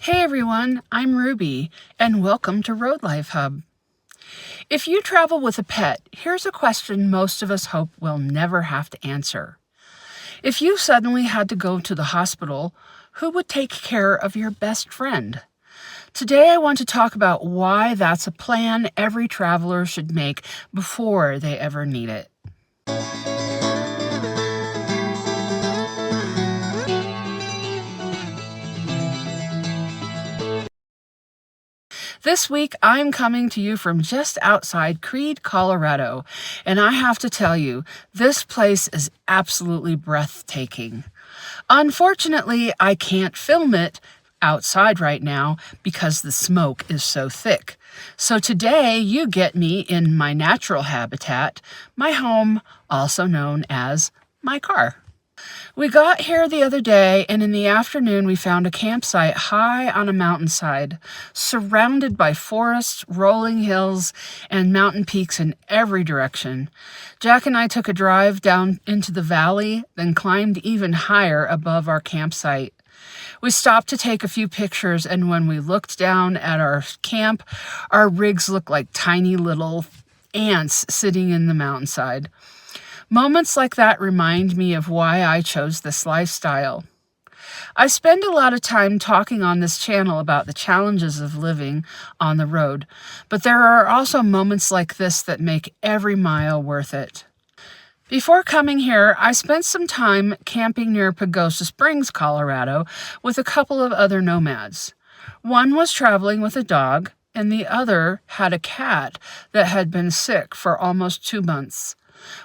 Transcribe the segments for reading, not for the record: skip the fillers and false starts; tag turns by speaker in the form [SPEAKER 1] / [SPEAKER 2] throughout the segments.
[SPEAKER 1] Hey everyone, I'm Ruby, and welcome to Road Life Hub. If you travel with a pet, here's a question most of us hope we'll never have to answer. If you suddenly had to go to the hospital, who would take care of your best friend? Today I want to talk about why that's a plan every traveler should make before they ever need it. This week, I'm coming to you from just outside Creede, Colorado, and I have to tell you, this place is absolutely breathtaking. Unfortunately, I can't film it outside right now because the smoke is so thick. So today, you get me in my natural habitat, my home, also known as my car. We got here the other day, and in the afternoon we found a campsite high on a mountainside, surrounded by forests, rolling hills, and mountain peaks in every direction. Jack and I took a drive down into the valley, then climbed even higher above our campsite. We stopped to take a few pictures, and when we looked down at our camp, our rigs looked like tiny little ants sitting in the mountainside. Moments like that remind me of why I chose this lifestyle. I spend a lot of time talking on this channel about the challenges of living on the road, but there are also moments like this that make every mile worth it. Before coming here, I spent some time camping near Pagosa Springs, Colorado, with a couple of other nomads. One was traveling with a dog, and the other had a cat that had been sick for almost 2 months.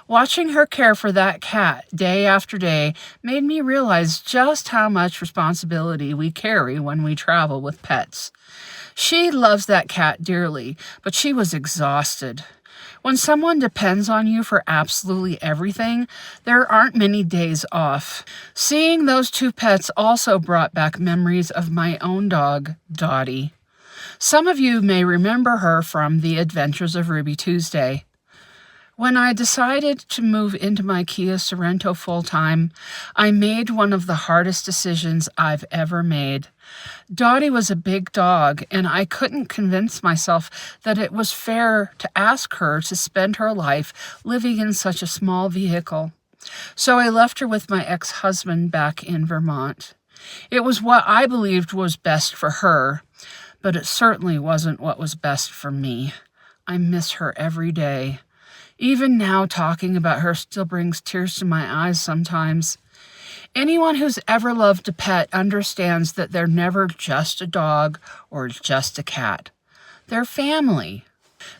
[SPEAKER 1] Watching her care for that cat day after day made me realize just how much responsibility we carry when we travel with pets. She loves that cat dearly, but she was exhausted. When someone depends on you for absolutely everything, there aren't many days off. Seeing those 2 pets also brought back memories of my own dog, Dottie. Some of you may remember her from The Adventures of Ruby Tuesday. When I decided to move into my Kia Sorento full-time, I made one of the hardest decisions I've ever made. Dottie was a big dog, and I couldn't convince myself that it was fair to ask her to spend her life living in such a small vehicle. So I left her with my ex-husband back in Vermont. It was what I believed was best for her, but it certainly wasn't what was best for me. I miss her every day. Even now, talking about her still brings tears to my eyes sometimes. Anyone who's ever loved a pet understands that they're never just a dog or just a cat. They're family.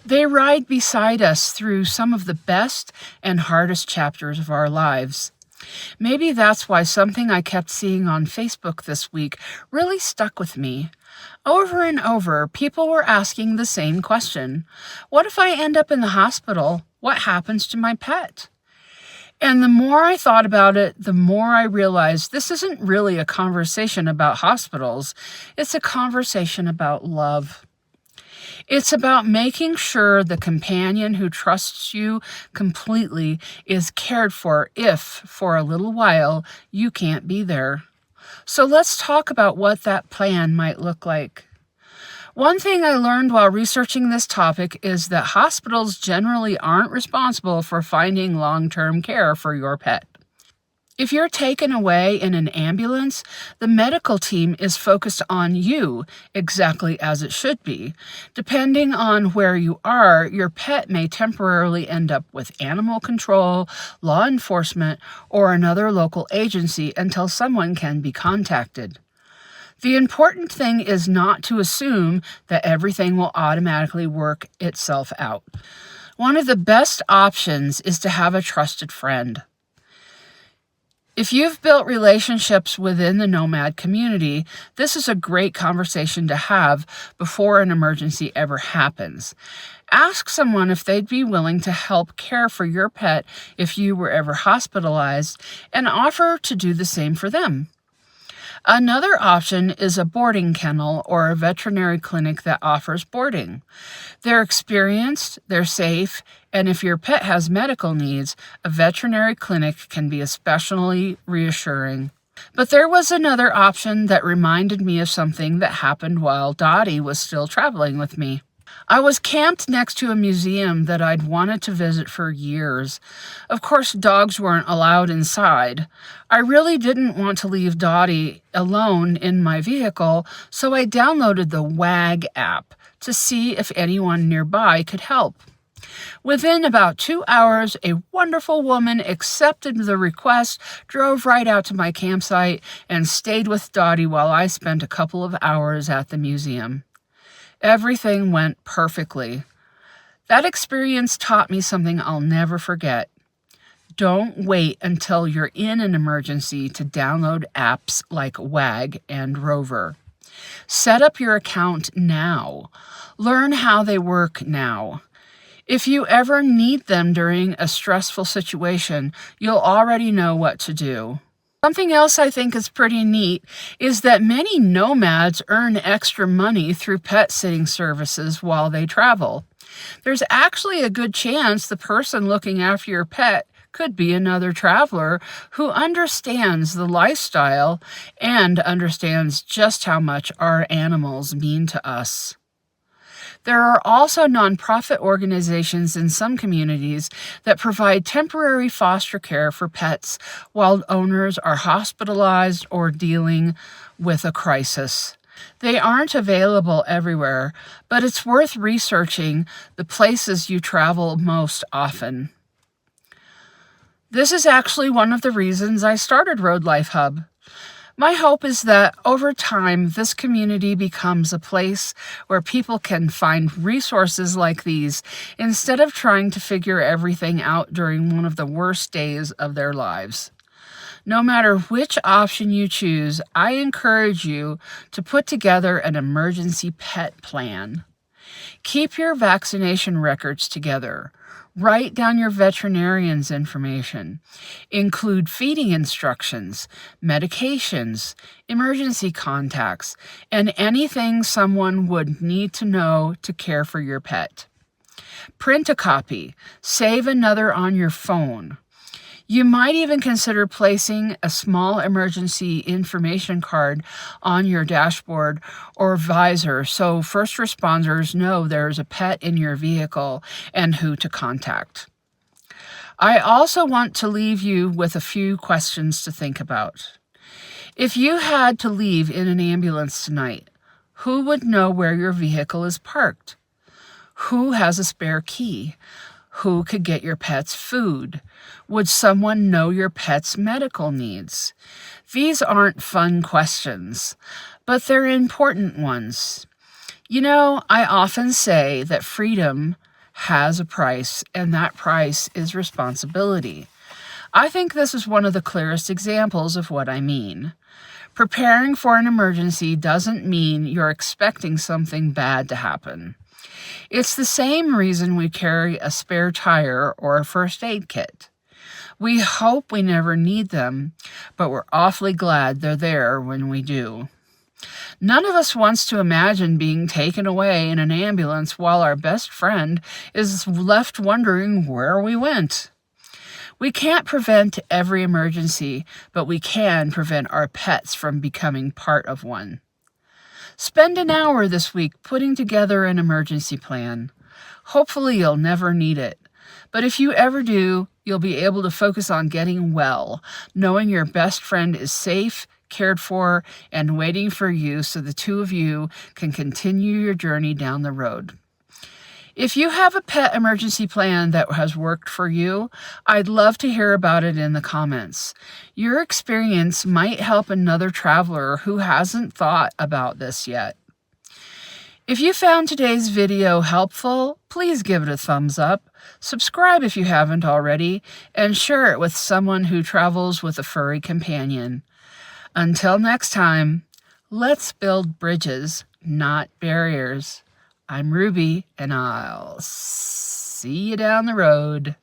[SPEAKER 1] They ride beside us through some of the best and hardest chapters of our lives. Maybe that's why something I kept seeing on Facebook this week really stuck with me. Over and over, people were asking the same question. What if I end up in the hospital? What happens to my pet? And the more I thought about it, the more I realized this isn't really a conversation about hospitals. It's a conversation about love. It's about making sure the companion who trusts you completely is cared for if, for a little while, you can't be there. So let's talk about what that plan might look like. One thing I learned while researching this topic is that hospitals generally aren't responsible for finding long-term care for your pet. If you're taken away in an ambulance, the medical team is focused on you, exactly as it should be. Depending on where you are, your pet may temporarily end up with animal control, law enforcement, or another local agency until someone can be contacted. The important thing is not to assume that everything will automatically work itself out. One of the best options is to have a trusted friend. If you've built relationships within the nomad community, this is a great conversation to have before an emergency ever happens. Ask someone if they'd be willing to help care for your pet if you were ever hospitalized, and offer to do the same for them. Another option is a boarding kennel or a veterinary clinic that offers boarding. They're experienced, they're safe, and if your pet has medical needs, a veterinary clinic can be especially reassuring. But there was another option that reminded me of something that happened while Dottie was still traveling with me. I was camped next to a museum that I'd wanted to visit for years. Of course, dogs weren't allowed inside. I really didn't want to leave Dottie alone in my vehicle, so I downloaded the WAG app to see if anyone nearby could help. Within about 2 hours, a wonderful woman accepted the request, drove right out to my campsite, and stayed with Dottie while I spent a couple of hours at the museum. Everything went perfectly. That experience taught me something I'll never forget. Don't wait until you're in an emergency to download apps like WAG and Rover. Set up your account now. Learn how they work now. If you ever need them during a stressful situation, you'll already know what to do. Something else I think is pretty neat is that many nomads earn extra money through pet sitting services while they travel. There's actually a good chance the person looking after your pet could be another traveler who understands the lifestyle and understands just how much our animals mean to us. There are also nonprofit organizations in some communities that provide temporary foster care for pets while owners are hospitalized or dealing with a crisis. They aren't available everywhere, but it's worth researching the places you travel most often. This is actually one of the reasons I started Road Life Hub. My hope is that over time, this community becomes a place where people can find resources like these instead of trying to figure everything out during one of the worst days of their lives. No matter which option you choose, I encourage you to put together an emergency pet plan. Keep your vaccination records together. Write down your veterinarian's information. Include feeding instructions, medications, emergency contacts, and anything someone would need to know to care for your pet. Print a copy. Save another on your phone. You might even consider placing a small emergency information card on your dashboard or visor so first responders know there's a pet in your vehicle and who to contact. I also want to leave you with a few questions to think about. If you had to leave in an ambulance tonight, who would know where your vehicle is parked? Who has a spare key? Who could get your pet's food? Would someone know your pet's medical needs? These aren't fun questions, but they're important ones. You know, I often say that freedom has a price, and that price is responsibility. I think this is one of the clearest examples of what I mean. Preparing for an emergency doesn't mean you're expecting something bad to happen. It's the same reason we carry a spare tire or a first aid kit. We hope we never need them, but we're awfully glad they're there when we do. None of us wants to imagine being taken away in an ambulance while our best friend is left wondering where we went. We can't prevent every emergency, but we can prevent our pets from becoming part of one. Spend an hour this week putting together an emergency plan. Hopefully you'll never need it. But if you ever do, you'll be able to focus on getting well, knowing your best friend is safe, cared for, and waiting for you so the two of you can continue your journey down the road. If you have a pet emergency plan that has worked for you, I'd love to hear about it in the comments. Your experience might help another traveler who hasn't thought about this yet. If you found today's video helpful, please give it a thumbs up, subscribe if you haven't already, and share it with someone who travels with a furry companion. Until next time, let's build bridges, not barriers. I'm Ruby, and I'll see you down the road.